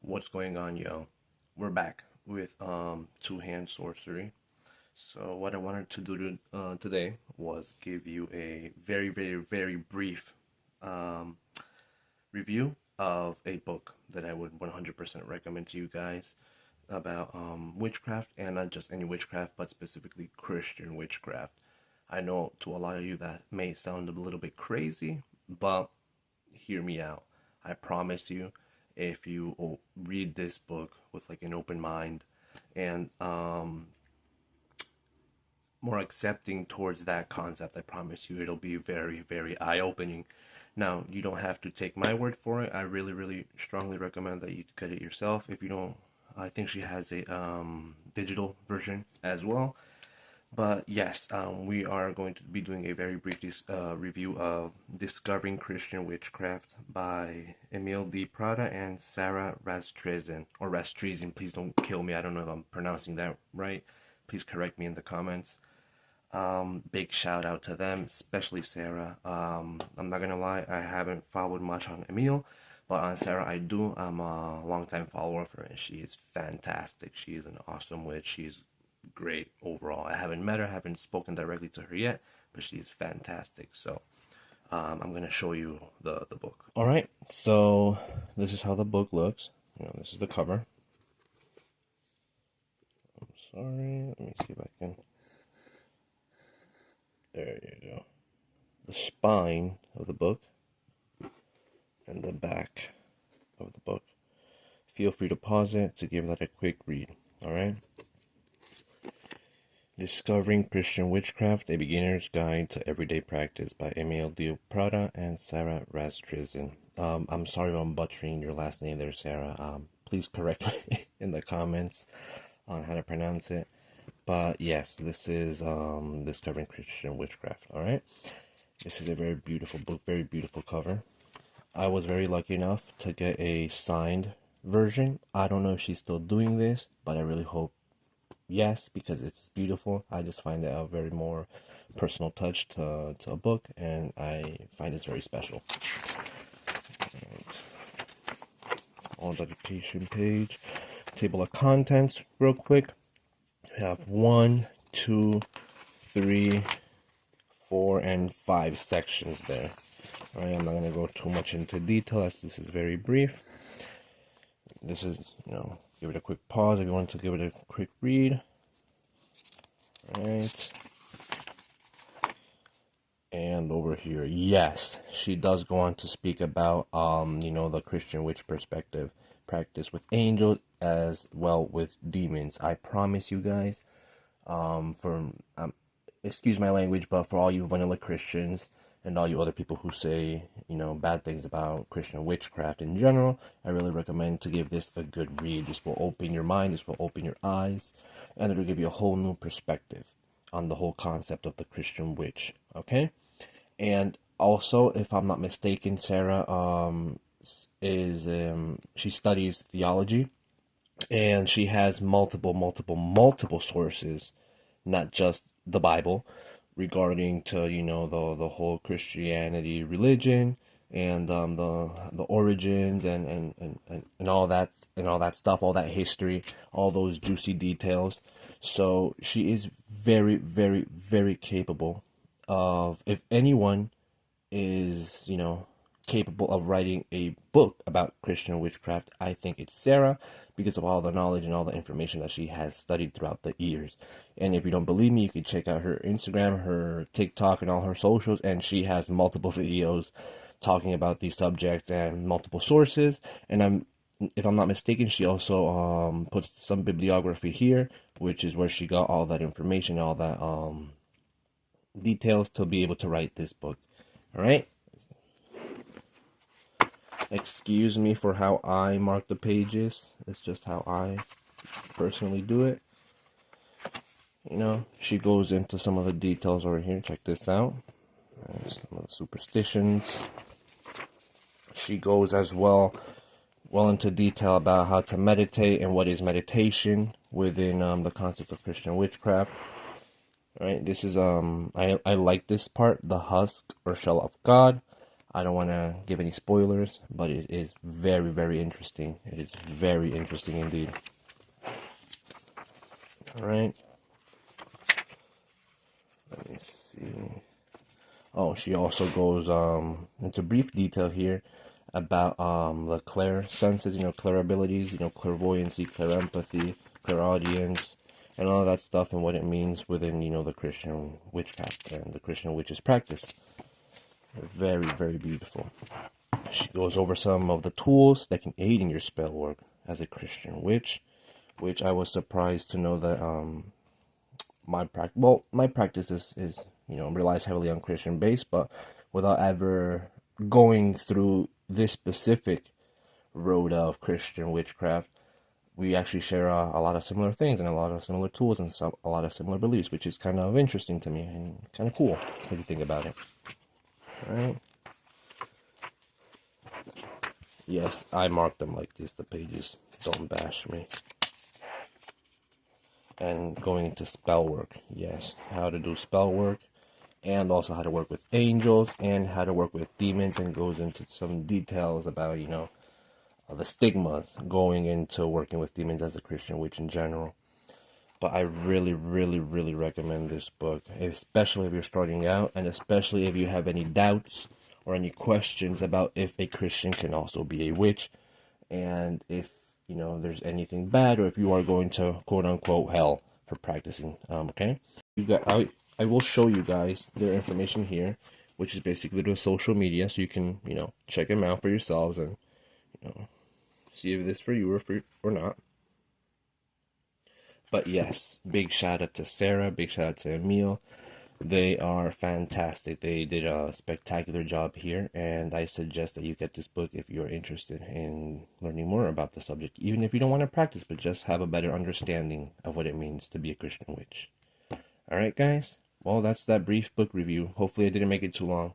What's going on, yo? We're back with two-hand sorcery. So what I wanted to do today was give you a very brief um, review of a book that I would 100% recommend to you guys about witchcraft, and not just any witchcraft, but specifically Christian witchcraft. I know to a lot of you that may sound a little bit crazy, but hear me out. I promise you, if you read this book with like an open mind and more accepting towards that concept, I promise you it'll be very eye-opening. Now, you don't have to take my word for it. I really strongly recommend that you get it yourself. If you don't, I think she has a digital version as well. But yes, we are going to be doing a very brief review of Discovering Christian Witchcraft by Emyle Prata and Sara Raztresen. Or Raztresen, please don't kill me. I don't know if I'm pronouncing that right. Please correct me in the comments. Big shout out to them, especially Sara. I'm not gonna lie, I haven't followed much on Emyle, but on Sara I do. I'm a longtime follower of her, and she is fantastic. She is an awesome witch. She's great overall. I haven't met her, haven't spoken directly to her yet, but she's fantastic. So I'm gonna show you the book. All right, so this is how the book looks. This is the cover. I'm sorry, let me see if I can. There you go. The spine of the book and the back of the book. Feel free to pause it to give that a quick read. All right. Discovering Christian Witchcraft, A Beginner's Guide to Everyday Practice by Emyle Prata and Sara Raztresen. I'm sorry if I'm butchering your last name there, Sara. Please correct me in the comments on how to pronounce it. But yes, this is Discovering Christian Witchcraft, alright? This is a very beautiful book, very beautiful cover. I was very lucky enough to get a signed version. I don't know if she's still doing this, but I really hope yes, because it's beautiful. I just find it a very more personal touch to a book, and I find it's very special. Right. On dedication page, table of contents, real quick. We have 1, 2, 3, 4, and 5 sections there. All right, I'm not gonna go too much into detail as this is very brief. This is, give it a quick pause if you want to give it a quick read. All right. And over here, yes, she does go on to speak about, the Christian witch perspective, practice with angels as well with demons. I promise you guys, excuse my language, but for all you vanilla Christians and all you other people who say, bad things about Christian witchcraft in general, I really recommend to give this a good read. This will open your mind, this will open your eyes, and it will give you a whole new perspective on the whole concept of the Christian witch, okay? And also, if I'm not mistaken, Sara she studies theology, and she has multiple sources, not just the Bible, regarding to the whole Christianity religion and the origins and all that stuff, all that history, all those juicy details. So she is very capable of, if anyone is capable of writing a book about Christian witchcraft, I think it's Sara, because of all the knowledge and all the information that she has studied throughout the years. And if you don't believe me, you can check out her Instagram, her TikTok, and all her socials, and she has multiple videos talking about these subjects and multiple sources. And if I'm not mistaken, she also puts some bibliography here, which is where she got all that information, all that details to be able to write this book. All right. Excuse me for how I mark the pages. It's just how I personally do it. She goes into some of the details over here. Check this out. Some of the superstitions. She goes as well into detail about how to meditate and what is meditation within the concept of Christian witchcraft. All right, this is I like this part, the husk or shell of God. I don't want to give any spoilers, but it is very, very interesting. It is very interesting indeed. All right. Let me see. Oh, she also goes into brief detail here about the clair senses, clair abilities, clairvoyancy, clairempathy, clairaudience, and all that stuff, and what it means within, the Christian witchcraft and the Christian witches practice. Very, very beautiful. She goes over some of the tools that can aid in your spell work as a Christian witch, which I was surprised to know that my practice is relies heavily on Christian base, but without ever going through this specific road of Christian witchcraft, we actually share a lot of similar things and a lot of similar tools and a lot of similar beliefs, which is kind of interesting to me and kind of cool if you think about it. All right. Yes, I marked them like this. The pages, don't bash me. And going into spell work, yes, how to do spell work, and also how to work with angels and how to work with demons, and goes into some details about the stigmas going into working with demons as a Christian witch in general. But I really, really, really recommend this book, especially if you're starting out, and especially if you have any doubts or any questions about if a Christian can also be a witch, and if there's anything bad, or if you are going to quote unquote hell for practicing. Okay, I will show you guys their information here, which is basically their social media, so you can check them out for yourselves and see if this is for you or not. But yes, big shout out to Sarah, big shout out to Emyle. They are fantastic. They did a spectacular job here, and I suggest that you get this book if you're interested in learning more about the subject, even if you don't want to practice, but just have a better understanding of what it means to be a Christian witch. All right, guys? Well, that's that brief book review. Hopefully I didn't make it too long.